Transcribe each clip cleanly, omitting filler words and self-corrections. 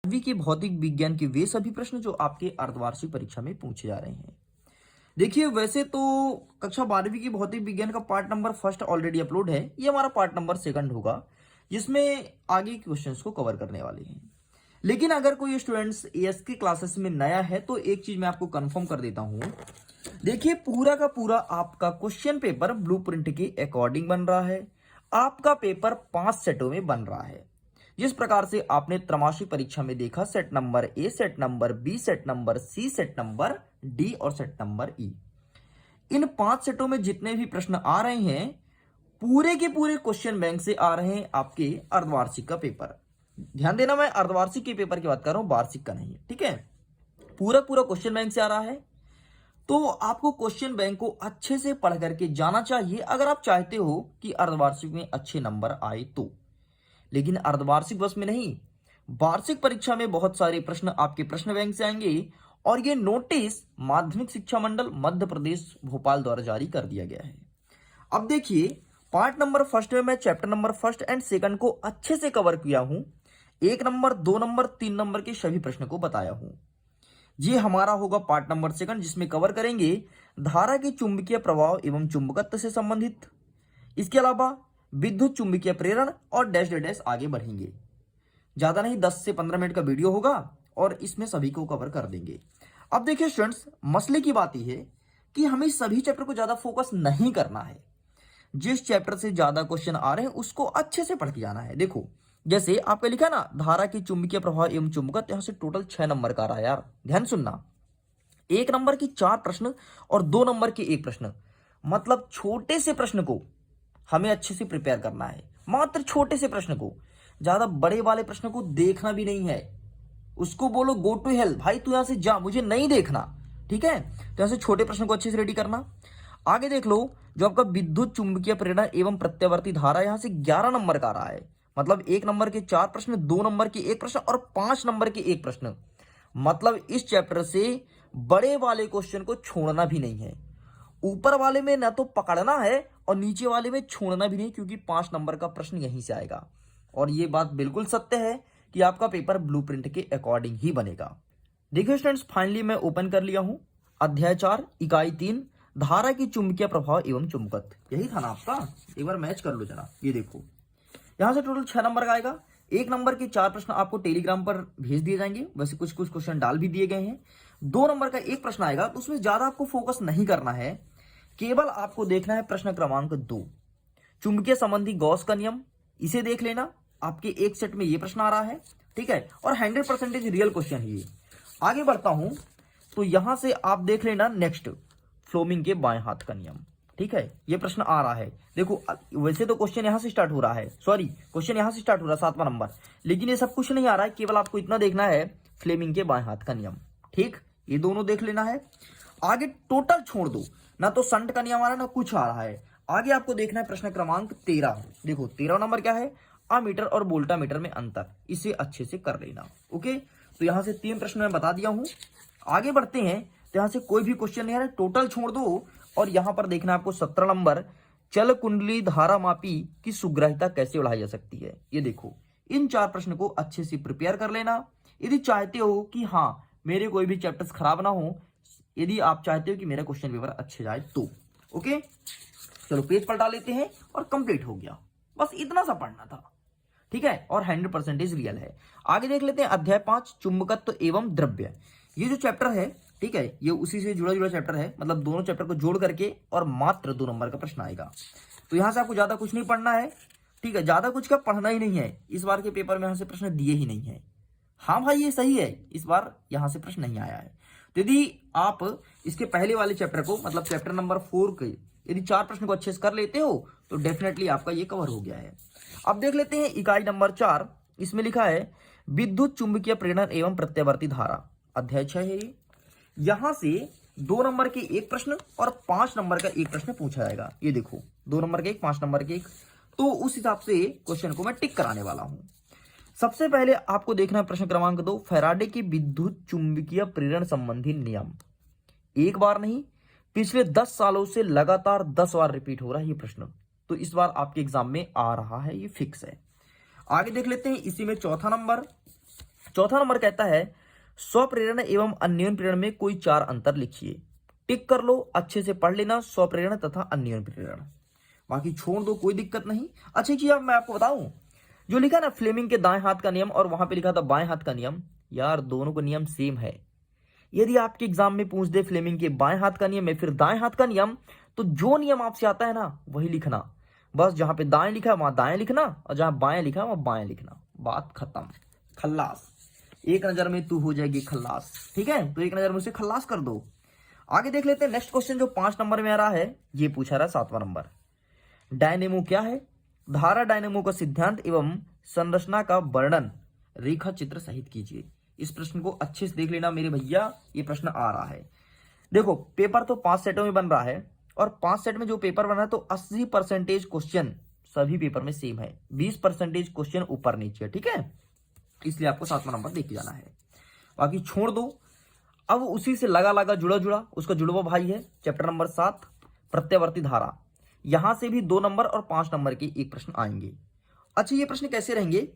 12वीं के भौतिक विज्ञान के वे सभी प्रश्न जो आपके अर्धवार्षिक परीक्षा में पूछे जा रहे हैं। देखिए, वैसे तो कक्षा 12वीं की भौतिक विज्ञान का part number first already upload है। ये हमारा पार्ट नंबर सेकंड होगा, जिसमें आगे के क्वेश्चंस को कवर करने वाले हैं। लेकिन अगर कोई स्टूडेंट्स एएस की क्लासेस में नया है तो एक चीज मैं आपको कंफर्म कर देता हूं। देखिए, पूरा का पूरा आपका क्वेश्चन पेपर ब्लूप्रिंट के अकॉर्डिंग बन रहा है। आपका पेपर 5 सेटों में बन रहा है। जिस प्रकार से आपने त्रैमासिक परीक्षा में देखा, set number A, set number B, set number C, set number D और सेट नंबर ई। इन 5 सेटों में जितने भी प्रश्न आ रहे हैं, पूरे के पूरे क्वेश्चन बैंक से आ रहे हैं आपके अर्धवार्षिक का पेपर। ध्यान देना, मैं अर्धवार्षिक के पेपर की बात कर रहा हूं, वार्षिक का नहीं है, ठीक है। पूरा पूरा क्वेश्चन बैंक से आ रहा है। तो आपको क्वेश्चन बैंक को अच्छे से पढ़ करके जाना चाहिए अगर आप चाहते हो कि अर्धवार्षिक में अच्छे नंबर आए तो। लेकिन अर्धवार्षिक बस में नहीं, वार्षिक परीक्षा में बहुत सारे प्रश्न आपके प्रश्न बैंक से आएंगे और ये नोटिस माध्यमिक शिक्षा मंडल मध्य प्रदेश भोपाल द्वारा जारी कर दिया गया है। अब देखिए, पार्ट नंबर फर्स्ट में मैं chapter number first and second को अच्छे से कवर किया हूं। 1 नंबर, 2 नंबर, 3 नंबर के सभी प्रश्न को बताया हूं। ये हमारा होगा पार्ट नंबर सेकंड, जिसमें कवर करेंगे धारा के चुंबकीय प्रभाव एवं चुंबकत्व से संबंधित। इसके अलावा विद्युत चुंबकीय प्रेरण और डैश डैश आगे बढ़ेंगे। ज्यादा नहीं, 10 से 15 मिनट का वीडियो होगा और इसमें सभी को कवर कर देंगे। अब देखिए स्टूडेंट्स, मसले की बात यह है कि हमें सभी चैप्टर को ज्यादा फोकस नहीं करना है। जिस चैप्टर से ज्यादा क्वेश्चन आ रहे हैं उसको अच्छे से पढ़ के जाना है। देखो, जैसे आपका लिखा ना, धारा की चुंबकीय प्रभाव एवं चुंबकत्व, यहां से टोटल 6 नंबर का रहा। यार ध्यान सुनना, 1 नंबर की 4 प्रश्न और 2 नंबर के 1 प्रश्न। मतलब छोटे से प्रश्न को हमें अच्छे से प्रिपेयर करना है। मात्र छोटे से प्रश्न को, ज्यादा बड़े वाले प्रश्न को देखना भी नहीं है। उसको बोलो गो टू हेल, भाई तू यहां से जा, मुझे नहीं देखना, ठीक है। तो यहां से छोटे प्रश्न को अच्छे से रेडी करना। आगे देख लो, जो आपका विद्युत चुंबकीय प्रेरण एवं प्रत्यावर्ती धारा, यहां से 11 नंबर का आ रहा है। मतलब 1 नंबर के 4 प्रश्न, 2 नंबर के 1 प्रश्न और 5 नंबर के 1 प्रश्न। मतलब इस चैप्टर से बड़े वाले क्वेश्चन को छोड़ना भी नहीं है। ऊपर वाले में ना तो पकड़ना है और नीचे वाले में छोड़ना भी नहीं, क्योंकि 5 नंबर का प्रश्न यहीं से आएगा। और ये बात बिल्कुल सत्य है कि आपका पेपर ब्लूप्रिंट के अकॉर्डिंग ही बनेगा। देखिए स्टूडेंट्स, फाइनली मैं ओपन कर लिया हूं अध्याय 4 इकाई 3, धारा की चुंबकीय प्रभाव एवं चुंबकत्व। यही था ना आपका, एक बार मैच कर लो जरा। ये देखो, यहां से टोटल 6 नंबर का आएगा। 1 नंबर के 4 प्रश्न आपको टेलीग्राम पर भेज दिए जाएंगे, वैसे कुछ कुछ क्वेश्चन डाल भी दिए गए हैं। 2 नंबर का 1 प्रश्न आएगा, तो उसमें ज्यादा आपको फोकस नहीं करना है। केवल आपको देखना है प्रश्न क्रमांक 2, चुंबकीय संबंधी गॉस का नियम। इसे देख लेना, आपके एक सेट में ये प्रश्न आ रहा है, ठीक है। और 100% रियल क्वेश्चन है ये। आगे बढ़ता हूं तो यहां से आप देख लेना नेक्स्ट, फ्लोमिंग के बाएं हाथ का नियम, ठीक है। ये प्रश्न आ रहा है। देखो, वैसे तो क्वेश्चन यहां से स्टार्ट हो रहा है, सॉरी क्वेश्चन यहां से स्टार्ट हो रहा है 7वां नंबर, लेकिन ये सब कुछ नहीं आ रहा है। केवल आपको इतना देखना है, फ्लेमिंग के बाएं हाथ का नियम, ठीक। ये दोनों देख लेना है। आगे टोटल छोड़ दो, ना तो संट का नियम आ रहा है ना कुछ आ रहा है। आगे आपको देखना है प्रश्न क्रमांक 13। देखो 13 नंबर क्या है, अमीटर और वोल्टामीटर में अंतर। इसे अच्छे से कर लेना, ओके। तो यहां से 3 प्रश्न मैं बता दिया हूं। आगे बढ़ते हैं, तो यहां से कोई भी क्वेश्चन नहीं आ रहा, टोटल छोड़ दो। और यहां पर देखना है आपको 17 नंबर, चल कुंडली धारा मापी की सुग्राह्यता कैसे बढ़ाई जा सकती है। ये देखो, इन 4 प्रश्न को अच्छे से प्रिपेयर कर लेना। यदि चाहते हो कि हाँ मेरे कोई भी चैप्टर्स खराब ना हो, यदि आप चाहते हो कि मेरा क्वेश्चन पेपर अच्छे जाए तो, ओके। चलो पेज पलटा लेते हैं और कंप्लीट हो गया। बस इतना सा पढ़ना था, ठीक है। और 100% रियल है। आगे देख लेते हैं अध्याय 5, चुंबकत्व एवं द्रव्य। ये जो चैप्टर है, ठीक है, ये उसी से जुड़ा जुड़ा चैप्टर है। मतलब दोनों चैप्टर को जोड़ करके और मात्र 2 नंबर का प्रश्न आएगा। तो यहां से आपको ज्यादा कुछ नहीं पढ़ना है, ठीक है। ज्यादा कुछ का पढ़ना ही नहीं है। इस बार के पेपर में यहां से प्रश्न दिए ही नहीं है। हाँ भाई ये सही है, इस बार यहां से प्रश्न नहीं आया है। तो यदि आप इसके पहले वाले चैप्टर को, मतलब चैप्टर नंबर 4 के यदि 4 प्रश्न को अच्छे से कर लेते हो तो डेफिनेटली आपका ये कवर हो गया है। अब देख लेते हैं इकाई नंबर 4। इसमें लिखा है विद्युत चुंबकीय प्रेरण एवं प्रत्यावर्ती धारा, अध्याय 6 है ये। यहां से 2 नंबर के 1 प्रश्न और 5 नंबर का 1 प्रश्न पूछा जाएगा। ये देखो, 2 नंबर के 1, 5 नंबर के 1। तो उस हिसाब से क्वेश्चन को मैं टिक कराने वाला हूं। सबसे पहले आपको देखना है प्रश्न क्रमांक 2, फैराडे के विद्युत चुंबकीय प्रेरण संबंधी नियम। एक बार नहीं, पिछले 10 सालों से लगातार 10 बार रिपीट हो रहा है ये प्रश्न। तो इस बार आपके एग्जाम में आ रहा है, ये फिक्स है। आगे देख लेते हैं, इसी में चौथा नंबर, चौथा नंबर कहता है स्वप्रेरणा एवं अन्योन्य प्रेरणा में कोई 4 अंतर लिखिए। टिक कर लो, अच्छे से पढ़ लेना, स्वप्रेरणा तथा अन्योन्य प्रेरणा। बाकी छोड़ दो, कोई दिक्कत नहीं। अच्छा जी, अब मैं आपको बताऊं, जो लिखा ना फ्लेमिंग के दाएं हाथ का नियम और वहां पे लिखा था बाएं हाथ का नियम, यार दोनों का नियम सेम है। यदि आपके एग्जाम में पूछ दे फ्लेमिंग के बाएं हाथ का नियम है फिर दाएं हाथ का नियम, तो जो नियम आपसे आता है ना वही लिखना। बस जहां पे दाएं लिखा है वहां दाएं लिखना और जहां बाएं लिखा है वहां बाएं लिखना। बात खत्म। खल्लास, एक नजर में तू हो जाएगी खल्लास। ठीक है, तो एक नजर में उसे खल्लास कर दो। आगे देख लेते हैं नेक्स्ट क्वेश्चन जो 5 नंबर में आ रहा है। ये पूछा रहा 7वां नंबर। डायनेमो क्या है? धारा डायनेमो का सिद्धांत एवं संरचना का वर्णन रेखा चित्र सहित कीजिए। इस प्रश्न को अच्छे से देख लेना मेरे भैया, ये प्रश्न आ रहा है। देखो पेपर तो 5 सेटों में बन रहा है और 5 सेट में जो पेपर बन रहा है तो 80% क्वेश्चन सभी पेपर में सेम है, 20% क्वेश्चन ऊपर नीचे है। ठीक है, इसलिए आपको 7वां नंबर देख जाना है। बाकी छोड़ दो। अब उसी से लगा लगा जुड़ा जुड़ा उसका जुड़वा भाई है चैप्टर नंबर 7 प्रत्यावर्ती धारा। यहां से भी 2 नंबर और 5 नंबर के एक प्रश्न आएंगे। अच्छा, ये प्रश्न कैसे रहेंगे?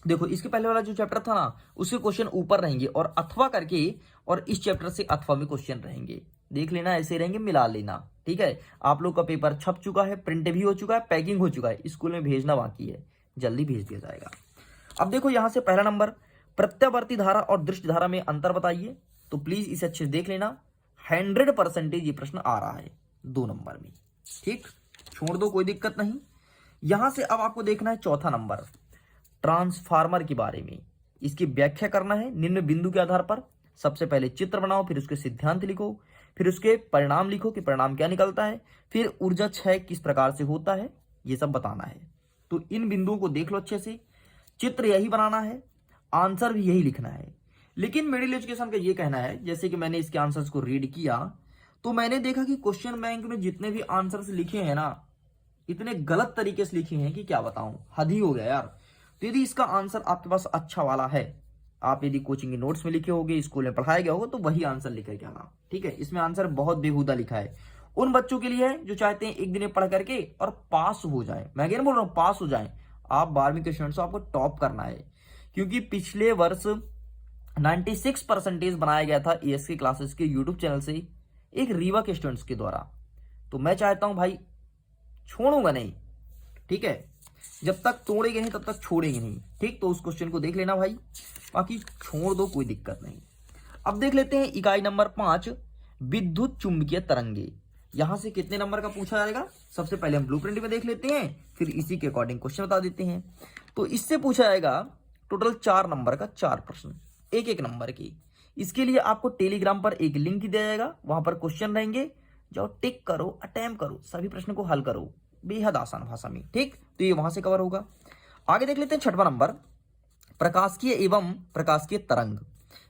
देखो इसके पहले वाला जो चैप्टर था ना उसके क्वेश्चन ऊपर रहेंगे और अथवा करके, और इस चैप्टर से अथवा में क्वेश्चन रहेंगे। देख लेना, ऐसे रहेंगे, मिला लेना। ठीक है, आप लोग का पेपर छप चुका है, प्रिंट भी हो चुका है, पैकिंग हो चुका है, स्कूल में भेजना बाकी है, जल्दी भेज दिया जाएगा। अब देखो यहां से पहला नंबर प्रत्यावर्ती धारा और दृष्टि धारा में अंतर बताइए। तो प्लीज इसे अच्छे से देख लेना, 100% ये प्रश्न आ रहा है 2 नंबर में। ठीक, छोड़ दो, कोई दिक्कत नहीं। यहां से अब आपको देखना है चौथा नंबर ट्रांसफार्मर के बारे में। इसकी व्याख्या करना है निम्न बिंदु के आधार पर। सबसे पहले चित्र बनाओ, फिर उसके सिद्धांत लिखो, फिर उसके परिणाम लिखो कि परिणाम क्या निकलता है, फिर ऊर्जा क्षय किस प्रकार से होता है, ये सब बताना है। तो इन बिंदुओं को देख लो अच्छे से, चित्र यही बनाना है, आंसर भी यही लिखना है। लेकिन मिडिल एजुकेशन का ये कहना है, जैसे कि मैंने इसके आंसर्स को रीड किया तो मैंने देखा कि क्वेश्चन बैंक में जितने भी आंसर्स लिखे हैं ना इतने गलत तरीके से लिखे हैं कि क्या बताऊं, हद ही हो गया यार। तो यदि इसका आंसर आपके पास अच्छा वाला है, आप यदि कोचिंग के नोट्स में लिखे होगे, स्कूल में पढ़ाया गया होगा, तो वही आंसर लिख करके आना। ठीक है, इसमें आंसर बहुत बेहुदा लिखा है। उन बच्चों के लिए है जो चाहते हैं एक दिन में पढ़ करके और पास हो जाए। मैं क्या बोल रहा हूँ, पास हो जाए। आप 12वीं के स्टूडेंट्स हो, आपको टॉप करना है, क्योंकि पिछले वर्ष 96% बनाया गया था ESK क्लासेस के यूट्यूब चैनल से एक रीवा के स्टूडेंट्स के द्वारा। तो मैं चाहता हूं भाई, छोड़ूंगा नहीं। ठीक है, जब तक तोड़ेंगे नहीं तब तक छोड़ेंगे नहीं। ठीक, तो उस क्वेश्चन को देख लेना भाई, बाकी छोड़ दो, कोई दिक्कत नहीं। अब देख लेते हैं इकाई नंबर 5 विद्युत चुंबकीय तरंगे। यहां से कितने नंबर का पूछा जाएगा? सबसे पहले हम ब्लूप्रिंट में देख लेते हैं, फिर इसी के अकॉर्डिंग क्वेश्चन बता देते हैं। तो इससे पूछा जाएगा टोटल 4 नंबर का 4 प्रश्न, एक एक नंबर की। इसके लिए आपको टेलीग्राम पर एक लिंक दिया जाएगा, वहां पर क्वेश्चन रहेंगे, जाओ टिक करो, अटेम्प्ट करो, सभी प्रश्न को हल करो बेहद आसान भाषा में। ठीक, तो ये वहां से कवर होगा। आगे देख लेते हैं 6वां नंबर प्रकाशिकीय एवं प्रकाशिकीय तरंग।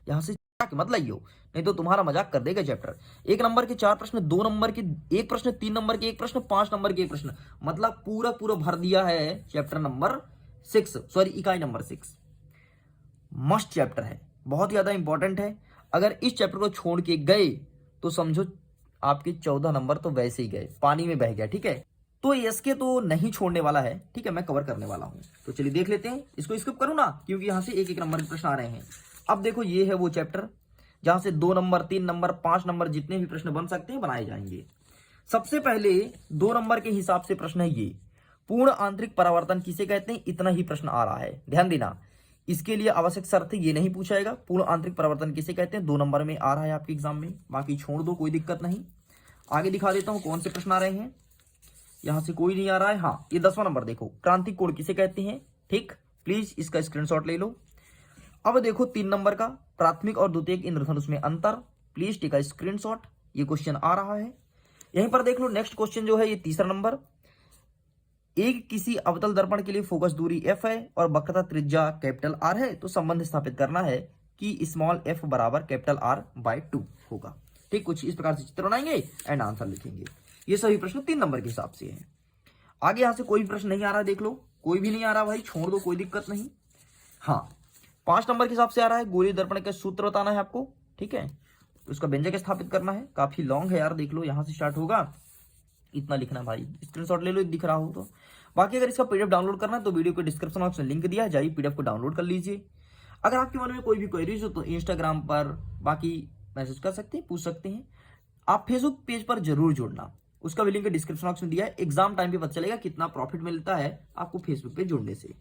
यहां से मत लाइयो, नहीं तो तुम्हारा मजाक कर देगा चैप्टर। 1 नंबर के 4 प्रश्न, 2 नंबर के 1 प्रश्न, 3 नंबर के 1 प्रश्न, 5 नंबर के 1 प्रश्न, मतलब पूरा पूरा भर दिया है चैप्टर नंबर 6, सॉरी इकाई नंबर 6। मस्ट चैप्टर है, बहुत ज्यादा इंपॉर्टेंट है। अगर इस चैप्टर को छोड़ के गए तो समझो आपके 14 नंबर तो वैसे ही गए, पानी में बह गया। ठीक है, तो ESK तो नहीं छोड़ने वाला है। ठीक है, मैं कवर करने वाला हूं। तो चलिए देख लेते हैं, इसको स्किप करूं ना, क्योंकि यहां से एक एक नंबर के प्रश्न आ रहे हैं। अब देखो ये है वो चैप्टर जहां से 2 नंबर, 3 नंबर, 5 नंबर जितने भी प्रश्न बन सकते हैं बनाए जाएंगे। सबसे पहले 2 नंबर के हिसाब से प्रश्न है ये, पूर्ण आंतरिक परावर्तन किसे कहते हैं? इतना ही प्रश्न आ रहा है, ध्यान देना। इसके लिए आवश्यक शर्त ये नहीं पूछा जाएगा, पूर्ण आंतरिक परावर्तन किसे कहते हैं, 2 नंबर में आ रहा है आपके एग्जाम में। बाकी छोड़ दो, कोई दिक्कत नहीं। आगे दिखा देता हूं कौन से प्रश्न आ रहे हैं। यहां से कोई नहीं आ रहा है। हाँ, ये 10वां नंबर देखो, क्रांतिक कोण किसे कहते हैं। ठीक, प्लीज इसका स्क्रीनशॉट ले लो। अब देखो 3 नंबर का प्राथमिक और द्वितीयक इंद्रधनुष में अंतर, प्लीज टेक अ स्क्रीनशॉट, ये क्वेश्चन आ रहा है। यहीं पर देख लो नेक्स्ट क्वेश्चन जो है, ये 3रा नंबर, एक किसी अवतल दर्पण के लिए फोकस दूरी f है और वक्रता त्रिज्या कैपिटल R है, तो संबंध स्थापित करना है कि स्मॉल f बराबर कैपिटल R/2 होगा। ठीक, कुछ इस प्रकार से चित्र बनाएंगे एंड आंसर लिखेंगे। ये सभी प्रश्न 3 नंबर के हिसाब से है। आगे यहां से कोई भी प्रश्न नहीं आ रहा, देख लो, कोई भी नहीं आ रहा भाई, छोड़ दो, कोई दिक्कत नहीं। हाँ, 5 नंबर के हिसाब से आ रहा है, गोलीय दर्पण का सूत्र बताना है आपको। ठीक है, उसका व्यंजक स्थापित करना है, काफी लॉन्ग है यार, देख लो यहां से स्टार्ट होगा, इतना लिखना भाई, स्क्रीनशॉट ले लो दिख रहा हो तो। बाकी अगर इसका PDF डाउनलोड करना है तो वीडियो को डिस्क्रिप्शन बॉक्स में लिंक दिया है, जाइए PDF को डाउनलोड कर लीजिए। अगर आपके मन में कोई भी क्वेरीज हो तो इंस्टाग्राम पर बाकी मैसेज कर सकते हैं, पूछ सकते हैं। आप फेसबुक पेज पर जरूर जुड़ना, उसका भी लिंक डिस्क्रिप्शन बॉक्स में दिया है। एग्जाम टाइम पे पता चलेगा कितना प्रॉफिट मिलता है आपको फेसबुक पे जुड़ने से।